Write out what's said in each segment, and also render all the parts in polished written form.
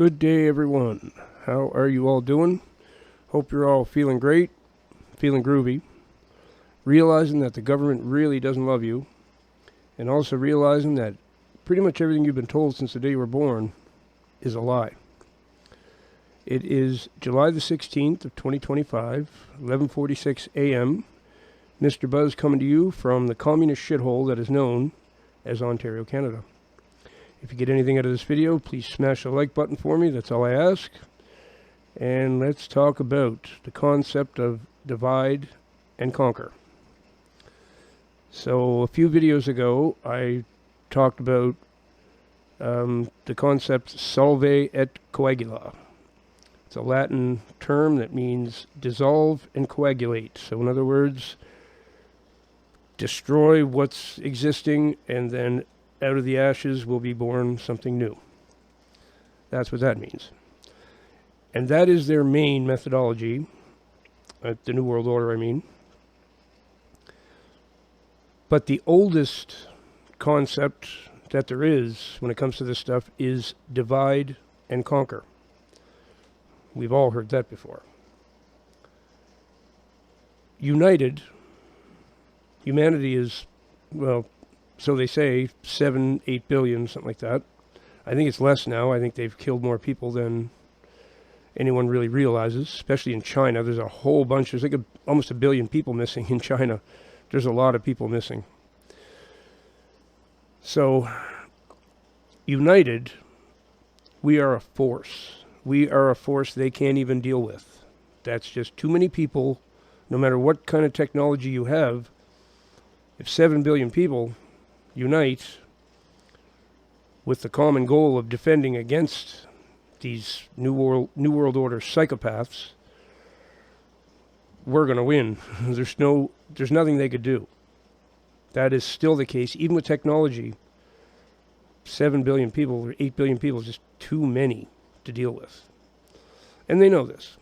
Good day, everyone. How are you all doing? Hope you're all feeling great, feeling groovy, realizing that the government really doesn't love you, and also realizing that pretty much everything you've been told since the day you were born is a lie. It is July the 16th of 2025, 11:46 a.m. Mr. Buzz coming to you from the communist shithole that is known as Ontario, Canada. If you get anything out of this video, please smash the like button for me. That's all I ask. And let's talk about the concept of divide and conquer. So a few videos ago, I talked about the concept solve et coagula. It's a Latin term that means dissolve and coagulate. So in other words, destroy what's existing, and then out of the ashes will be born something new. That's what that means. And that is their main methodology, the New World Order, I mean. But the oldest concept that there is when it comes to this stuff is divide and conquer. We've all heard that before. United, humanity is, well, so they say, 7-8 billion, something like that. I think it's less now. I think they've killed more people than anyone really realizes, especially in China. There's a whole bunch, there's like almost 1 billion people missing in China. There's a lot of people missing. So, united, we are a force. We are a force they can't even deal with. That's just too many people, no matter what kind of technology you have. If 7 billion people unite with the common goal of defending against these New World Order psychopaths, we're going to win. There's nothing they could do. That is still the case, even with technology. 7 billion people or 8 billion people is just too many to deal with. And they know this.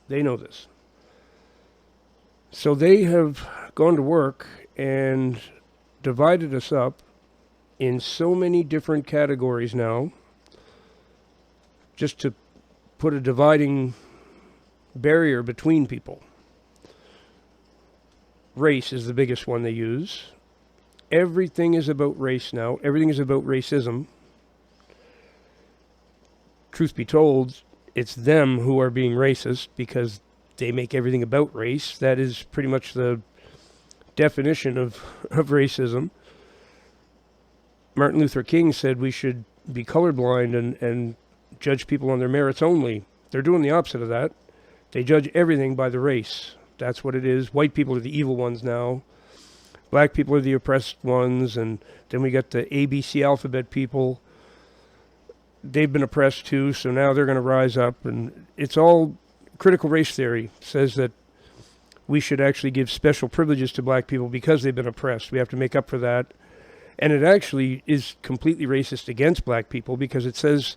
They know this. So they have gone to work and divided us up in so many different categories now, just to put a dividing barrier between people. Race is the biggest one they use. Everything is about race now. Everything is about racism. Truth be told, it's them who are being racist because they make everything about race. That is pretty much the definition of racism. Martin Luther King said we should be colorblind and judge people on their merits only. They're doing the opposite of that. They judge everything by the race. That's what it is. White people are the evil ones now. Black people are the oppressed ones. And then we got the ABC alphabet people. They've been oppressed too, so now they're going to rise up. And it's all critical race theory. Says that we should actually give special privileges to black people because they've been oppressed. We have to make up for that. And it actually is completely racist against black people because it says,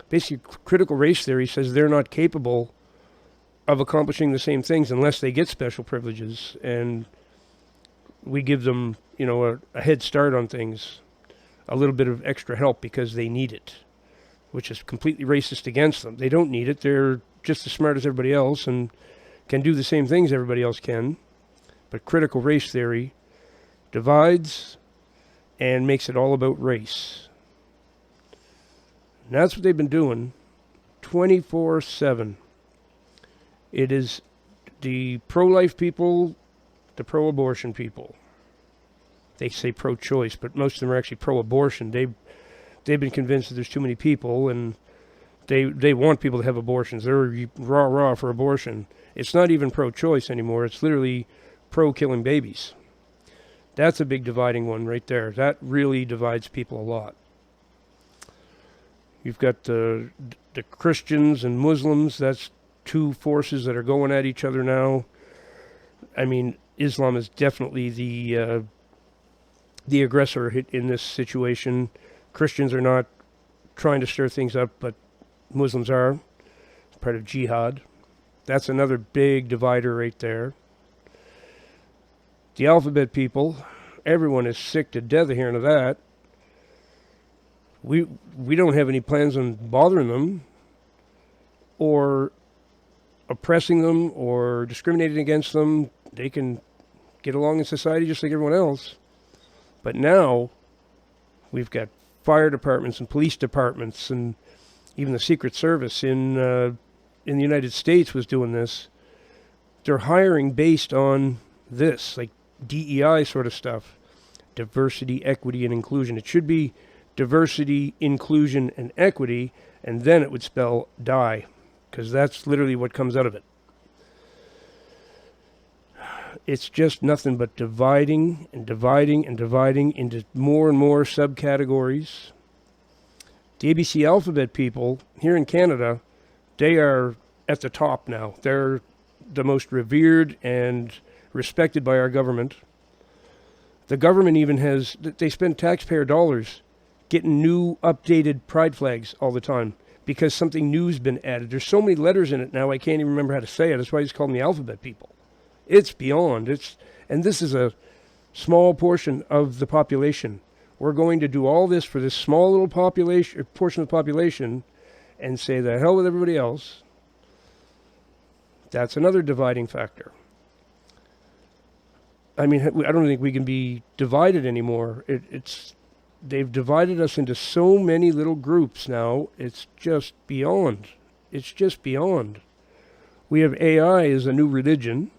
basically critical race theory says they're not capable of accomplishing the same things unless they get special privileges. And we give them, a head start on things, a little bit of extra help because they need it, which is completely racist against them. They don't need it. They're just as smart as everybody else and can do the same things everybody else can. But critical race theory divides and makes it all about race. And that's what they've been doing 24/7. It is the pro-life people, the pro-abortion people. They say pro-choice, but most of them are actually pro-abortion. They've been convinced that there's too many people, and they want people to have abortions. They're rah-rah for abortion. It's not even pro-choice anymore. It's literally pro-killing babies. That's a big dividing one right there. That really divides people a lot. You've got the Christians and Muslims. That's two forces that are going at each other now. I mean, Islam is definitely the aggressor in this situation. Christians are not trying to stir things up, but Muslims are. It's part of jihad. That's another big divider right there. The alphabet people, everyone is sick to death of hearing of that. We don't have any plans on bothering them or oppressing them or discriminating against them. They can get along in society just like everyone else. But now we've got fire departments and police departments, and even the Secret Service in the United States was doing this. They're hiring based on this, like DEI sort of stuff. Diversity, equity, and inclusion. It should be diversity, inclusion, and equity, and then it would spell die, because that's literally what comes out of it. It's just nothing but dividing and dividing and dividing into more and more subcategories. The ABC Alphabet people here in Canada, they are at the top now. They're the most revered and respected by our government. The government even has, they spend taxpayer dollars getting new updated pride flags all the time because something new's been added. There's so many letters in it now I can't even remember how to say it. That's why he's called them the alphabet people. It's beyond. And this is a small portion of the population. We're going to do all this for this small little portion of the population and say the hell with everybody else. That's another dividing factor. I mean, I don't think we can be divided anymore. They've divided us into so many little groups now. It's just beyond. It's just beyond. We have AI as a new religion.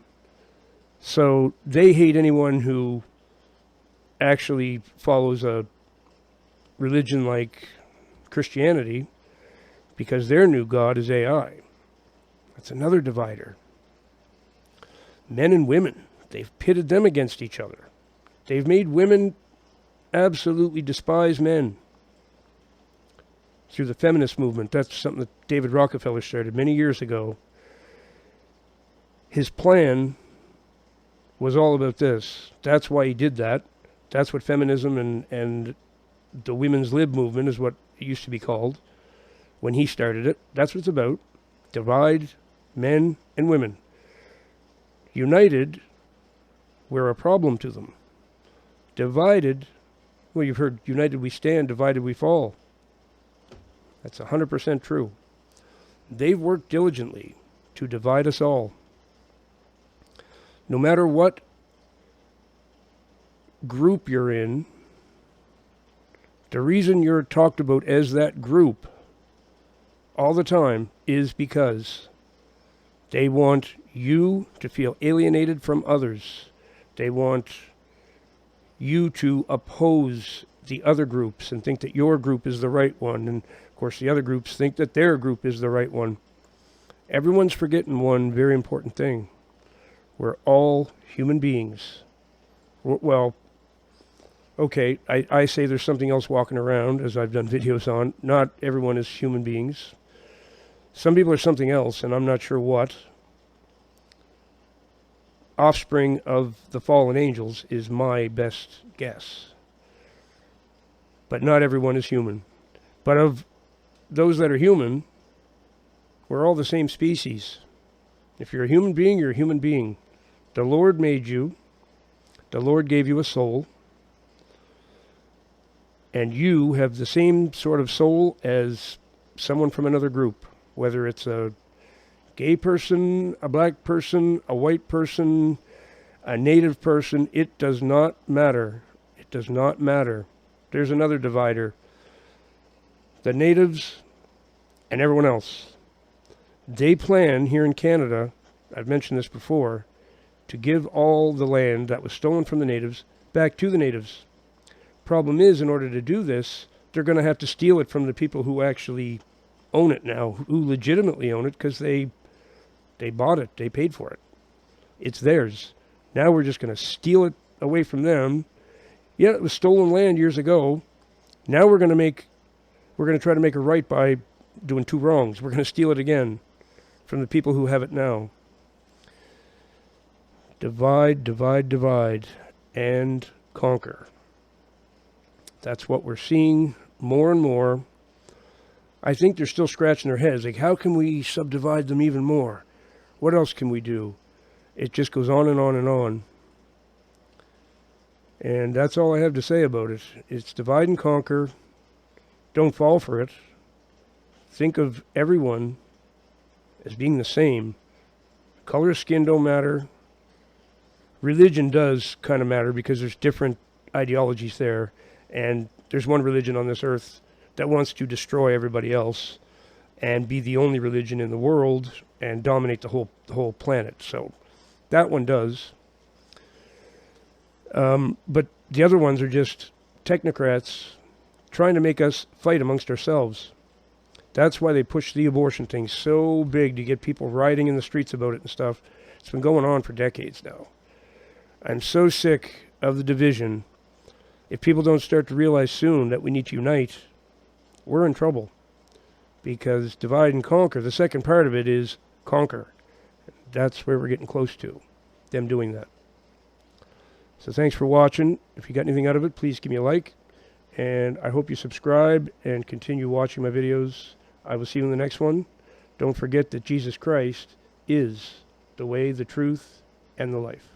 So they hate anyone who actually follows a religion like Christianity because their new god is AI. That's another divider. Men and women. They've pitted them against each other. They've made women absolutely despise men through the feminist movement. That's something that David Rockefeller started many years ago. His plan was all about this. That's why he did that. That's what feminism and the women's lib movement is what it used to be called when he started it. That's what it's about. Divide men and women. United, we're a problem to them. Divided, well, you've heard, united we stand, divided we fall. That's 100% true. They've worked diligently to divide us all. No matter what group you're in, the reason you're talked about as that group all the time is because they want you to feel alienated from others. They want you to oppose the other groups and think that your group is the right one. And, of course, the other groups think that their group is the right one. Everyone's forgetting one very important thing. We're all human beings. Well, okay, I say there's something else walking around, as I've done videos on. Not everyone is human beings. Some people are something else, and I'm not sure what. Offspring of the fallen angels is my best guess. But not everyone is human. But of those that are human, we're all the same species. If you're a human being, you're a human being. The Lord made you. The Lord gave you a soul. And you have the same sort of soul as someone from another group, whether it's a gay person, a black person, a white person, a native person. It does not matter. It does not matter. There's another divider. The natives and everyone else. They plan here in Canada, I've mentioned this before, to give all the land that was stolen from the natives back to the natives. Problem is, in order to do this, they're going to have to steal it from the people who actually own it now, who legitimately own it because they bought it, they paid for it. It's theirs. Now we're just going to steal it away from them. Yeah, it was stolen land years ago. Now we're going to try to make it right by doing two wrongs. We're going to steal it again from the people who have it now. Divide, divide, divide, and conquer. That's what we're seeing more and more. I think they're still scratching their heads. Like, how can we subdivide them even more? What else can we do? It just goes on and on and on. And that's all I have to say about it. It's divide and conquer. don't fall for it. Think of everyone as being the same. Color of skin don't matter. Religion does kind of matter because there's different ideologies there. And there's one religion on this earth that wants to destroy everybody else and be the only religion in the world and dominate the whole planet. So that one does. But the other ones are just technocrats trying to make us fight amongst ourselves. That's why they push the abortion thing so big, to get people rioting in the streets about it and stuff. It's been going on for decades now. I'm so sick of the division. If people don't start to realize soon that we need to unite, we're in trouble. Because divide and conquer, the second part of it is conquer. That's where we're getting close to, them doing that. So thanks for watching. If you got anything out of it, please give me a like. And I hope you subscribe and continue watching my videos. I will see you in the next one. Don't forget that Jesus Christ is the way, the truth, and the life.